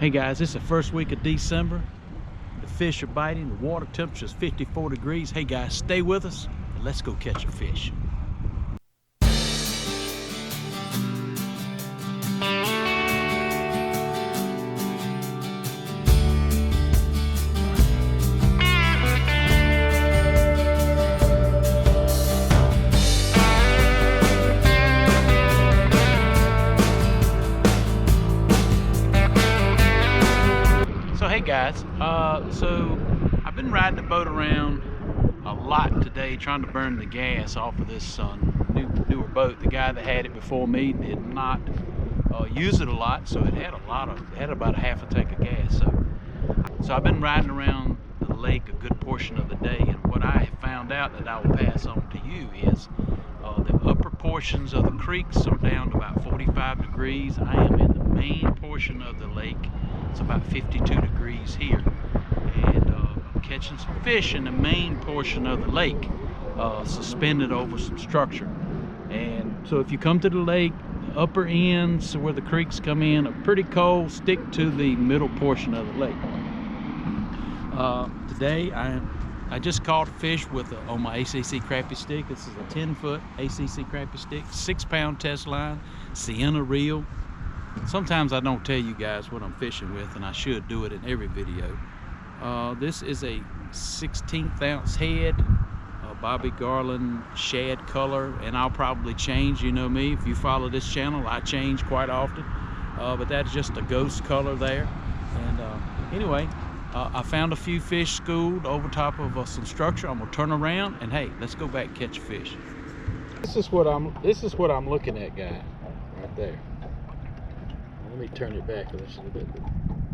Hey guys, it's the first week of December. The fish are biting, the water temperature is 54 degrees. Hey guys, stay with us and let's go catch a fish. Hey guys, so I've been riding the boat around a lot today trying to burn the gas off of this newer boat. The guy that had it before me did not use it a lot, so it had about a half a tank of gas. So I've been riding around the lake a good portion of the day, and what I have found out that I will pass on to you is the upper portions of the creeks are down to about 45 degrees. I am in the main portion of the lake. It's about 52 degrees here, and I'm catching some fish in the main portion of the lake, suspended over some structure. And so if you come to the lake, the upper ends where the creeks come in are pretty cold. Stick to the middle portion of the lake. Today I just caught fish on my ACC crappie stick. This is a 10-foot ACC crappie stick, 6-pound test line, Sienna reel. Sometimes I don't tell you guys what I'm fishing with, and I should do it in every video. This is a 16th ounce head, Bobby Garland shad color, and I'll probably change. You know me, if you follow this channel, I change quite often. But that's just a ghost color there. And anyway, I found a few fish schooled over top of some structure. I'm gonna turn around and hey, let's go back and catch a fish. This is what I'm looking at, guys, right there. Let me turn it back a little bit.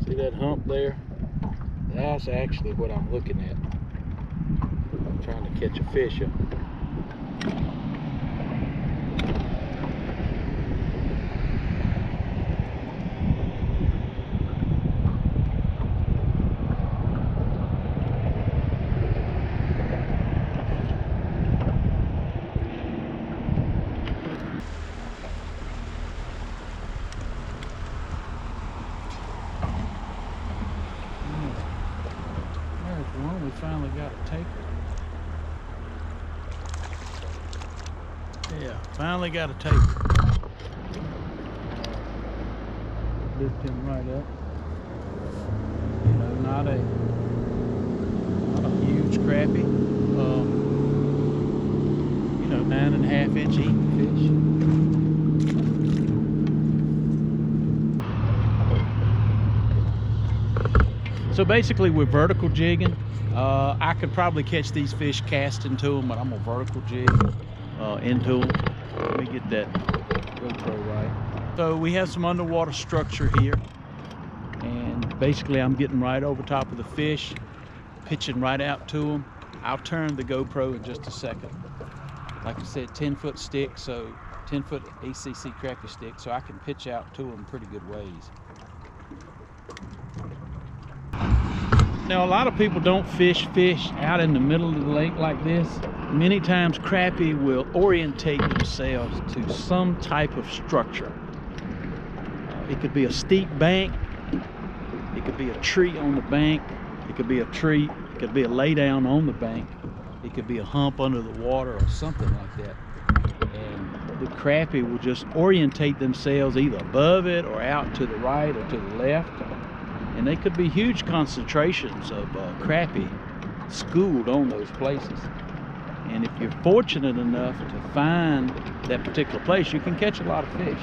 See that hump there? That's actually what I'm looking at. I'm trying to catch a fish up. We finally got a taker. Yeah, finally got a taker. Lift him right up. You know, not a huge crappie. You know, 9.5-inch eating fish. So basically we're vertical jigging. I could probably catch these fish casting to them, but I'm gonna vertical jig into them. Let me get that GoPro right. So we have some underwater structure here, and basically I'm getting right over top of the fish, pitching right out to them. I'll turn the GoPro in just a second. Like I said, 10-foot stick, so 10-foot ACC crappie stick, so I can pitch out to them pretty good ways. Now, a lot of people don't fish out in the middle of the lake like this. Many times crappie will orientate themselves to some type of structure. It could be a steep bank, it could be a tree on the bank, it could be a tree, it could be a lay down on the bank, it could be a hump under the water or something like that. And the crappie will just orientate themselves either above it or out to the right or to the left. And they could be huge concentrations of crappie schooled on those places. And if you're fortunate enough to find that particular place, you can catch a lot of fish.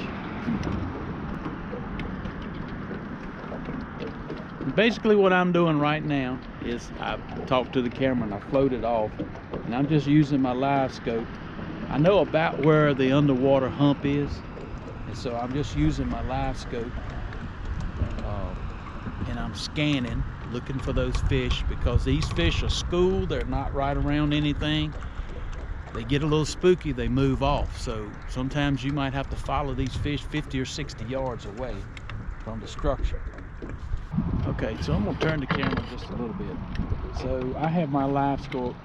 And basically what I'm doing right now is I've talked to the camera and I floated off, and I'm just using my live scope. I know about where the underwater hump is, and so I'm just using my live scope. And I'm scanning, looking for those fish, because these fish are schooled. They're not right around anything. They get a little spooky, they move off. So sometimes you might have to follow these fish 50 or 60 yards away from the structure. Okay, so I'm gonna turn the camera just a little bit. So I have my live scope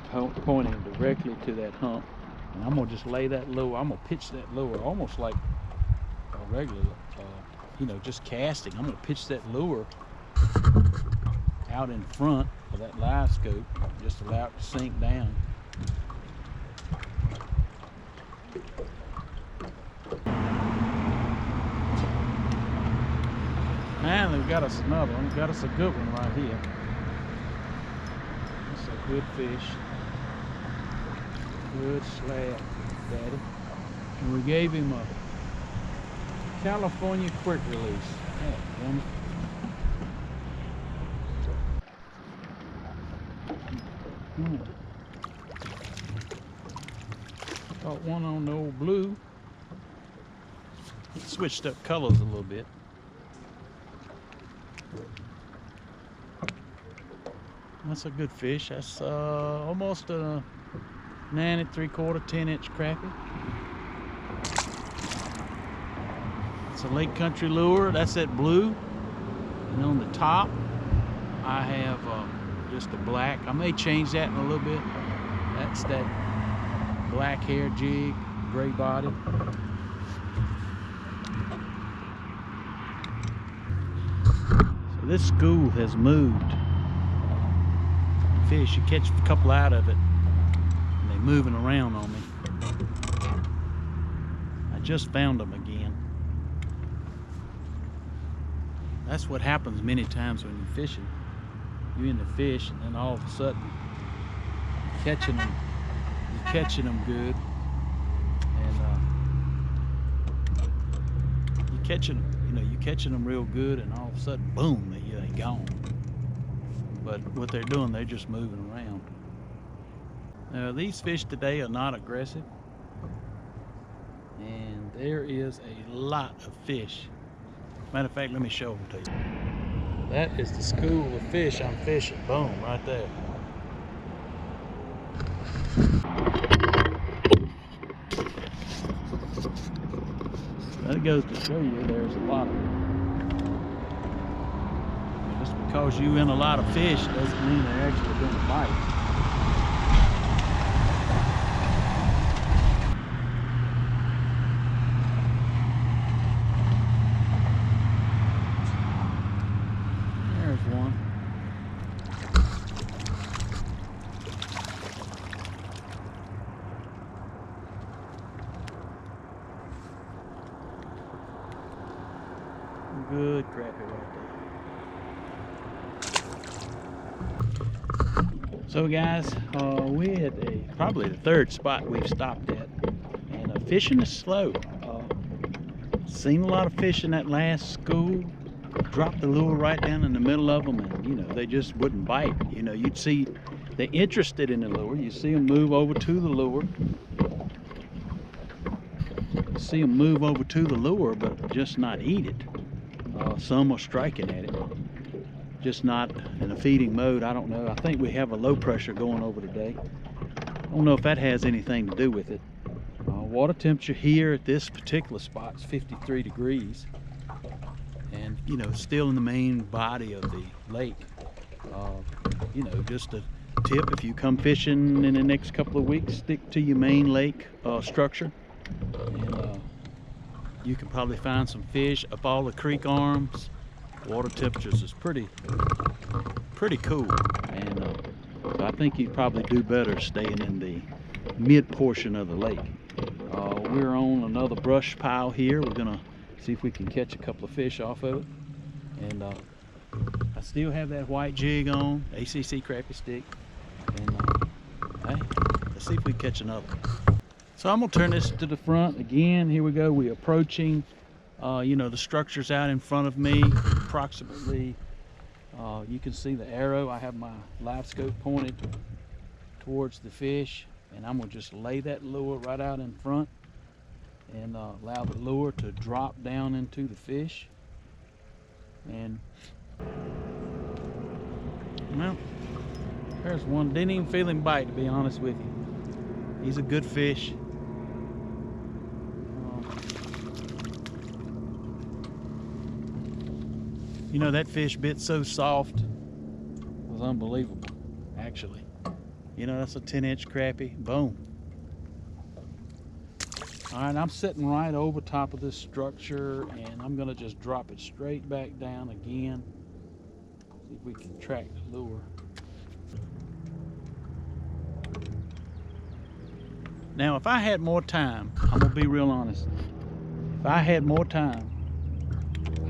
pointing directly to that hump, and I'm gonna just lay that lure. I'm gonna pitch that lure almost like a regular, you know, just casting. I'm gonna pitch that lure out in front of that live scope, just allow it to sink down. And they've got us another one. Got us a good one right here. That's a good fish. Good slab, Daddy. And we gave him a California quick release. Yeah, Got one on the old blue. It switched up colors a little bit. That's a good fish. That's almost a 9 3/4, 10-inch crappie. It's a Lake Country lure. That's that blue. And on the top, I have just a black. I may change that in a little bit. That's that black hair jig, gray body. So this school has moved. Fish, you catch a couple out of it, and they're moving around on me. I just found them again. That's what happens many times when you're fishing. You're in the fish, and then all of a sudden, you're catching them good, and you're catching them real good, and all of a sudden, boom, they're gone. But what they're doing, they're just moving around. Now, these fish today are not aggressive, and there is a lot of fish. Matter of fact, let me show them to you. That is the school of fish I'm fishing. Boom, right there. That goes to show you there's a lot of them. Just because you in a lot of fish doesn't mean they're actually going to bite. There's one. Good crappie right there. So guys, we had probably the third spot we've stopped at, and fishing is slow. Seen a lot of fish in that last school. Dropped the lure right down in the middle of them, and they just wouldn't bite. You'd see they're interested in the lure. You see them move over to the lure. See them move over to the lure, but just not eat it. Some are striking at it. Just not in a feeding mode. I don't know. I think we have a low pressure going over today. I don't know if that has anything to do with it. Water temperature here at this particular spot is 53 degrees. And, still in the main body of the lake. Just a tip, if you come fishing in the next couple of weeks, stick to your main lake structure. And you can probably find some fish up all the creek arms. Water temperatures is pretty cool, and so I think you'd probably do better staying in the mid portion of the lake. We're on another brush pile here. We're gonna see if we can catch a couple of fish off of it, and I still have that white jig on, ACC crappie stick, and hey, let's see if we catch another. So I'm gonna turn this to the front again. Here we go. We're approaching the structure's out in front of me, approximately, you can see the arrow. I have my live scope pointed towards the fish, and I'm gonna just lay that lure right out in front and allow the lure to drop down into the fish. And well, there's one. Didn't even feel him bite, to be honest with you. He's a good fish. That fish bit so soft, it was unbelievable, actually. That's a 10-inch crappie. Boom. All right, I'm sitting right over top of this structure, and I'm gonna just drop it straight back down again. we can track the lure. Now, if I had more time, I'm gonna be real honest. If I had more time,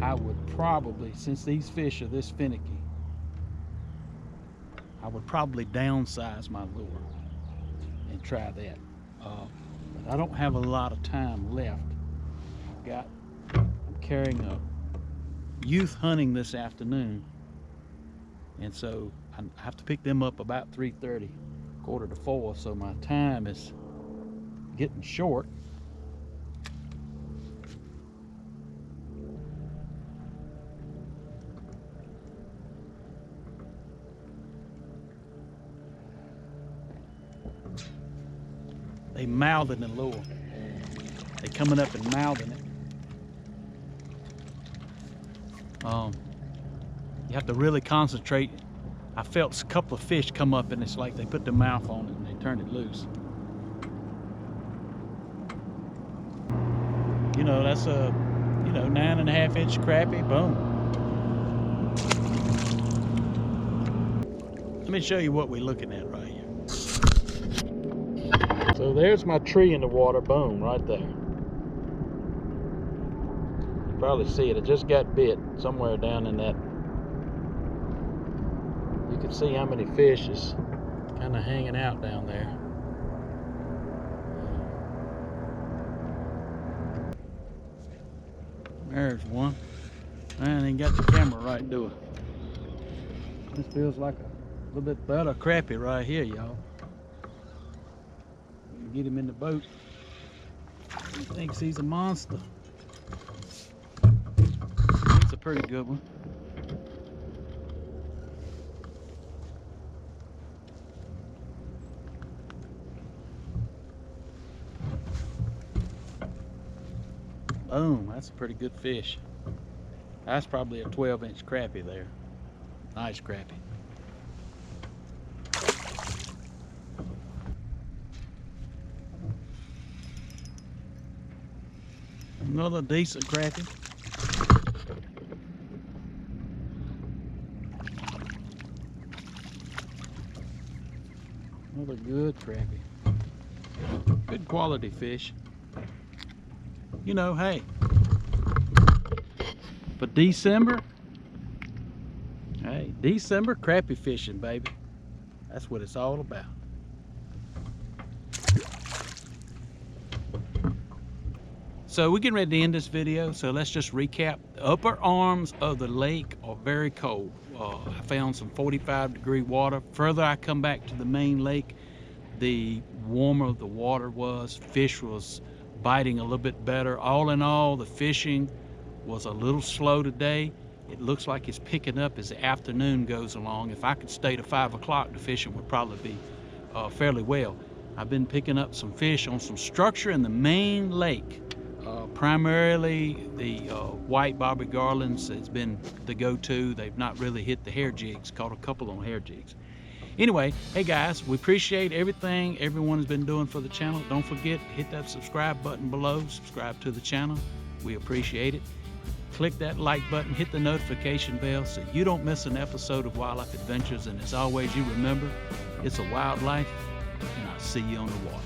I would probably, since these fish are this finicky, I would probably downsize my lure and try that. But I don't have a lot of time left. I'm carrying a youth hunting this afternoon, and so I have to pick them up about 3:30, 3:45, so my time is getting short. They mouthing the lure. They coming up and mouthing it. You have to really concentrate. I felt a couple of fish come up and it's like they put their mouth on it and they turned it loose. You know, that's a 9.5-inch crappie. Boom. Let me show you what we're looking at right here. So there's my tree in the water. Boom, right there. You probably see it. It just got bit somewhere down in that. You can see how many fish is kind of hanging out down there. There's one. Man, ain't got the camera right, do it. This feels like a little bit better crappie right here, y'all. Get him in the boat. He thinks he's a monster. It's a pretty good one. Boom, that's a pretty good fish. That's probably a 12-inch crappie there. Nice crappie. Another decent crappie. Another good crappie. Good quality fish. You know, hey, for December, hey, December crappie fishing, baby. That's what it's all about. So we're getting ready to end this video, so let's just recap. The upper arms of the lake are very cold. I found some 45-degree water. Further I come back to the main lake, the warmer the water was. Fish was biting a little bit better. All in all, the fishing was a little slow today. It looks like it's picking up as the afternoon goes along. If I could stay to 5 o'clock, the fishing would probably be fairly well. I've been picking up some fish on some structure in the main lake. Primarily the white bobby garlands has been the go-to. They've not really hit the hair jigs. Caught a couple on hair jigs. Anyway, hey guys, we appreciate everything everyone has been doing for the channel. Don't forget, hit that subscribe button below. Subscribe to the channel. We appreciate it. Click that like button, hit the notification bell so you don't miss an episode of Wildlife Adventures. And as always, you remember, it's a wild life, and I'll see you on the water.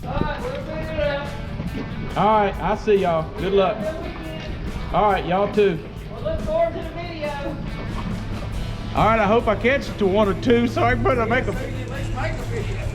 Alright, we'll figure it out. All right, I'll see y'all. Good luck. All right, y'all too. We'll look forward to the video. All right, I hope I catch it to 1 or 2 so I better make a... Let's make a video.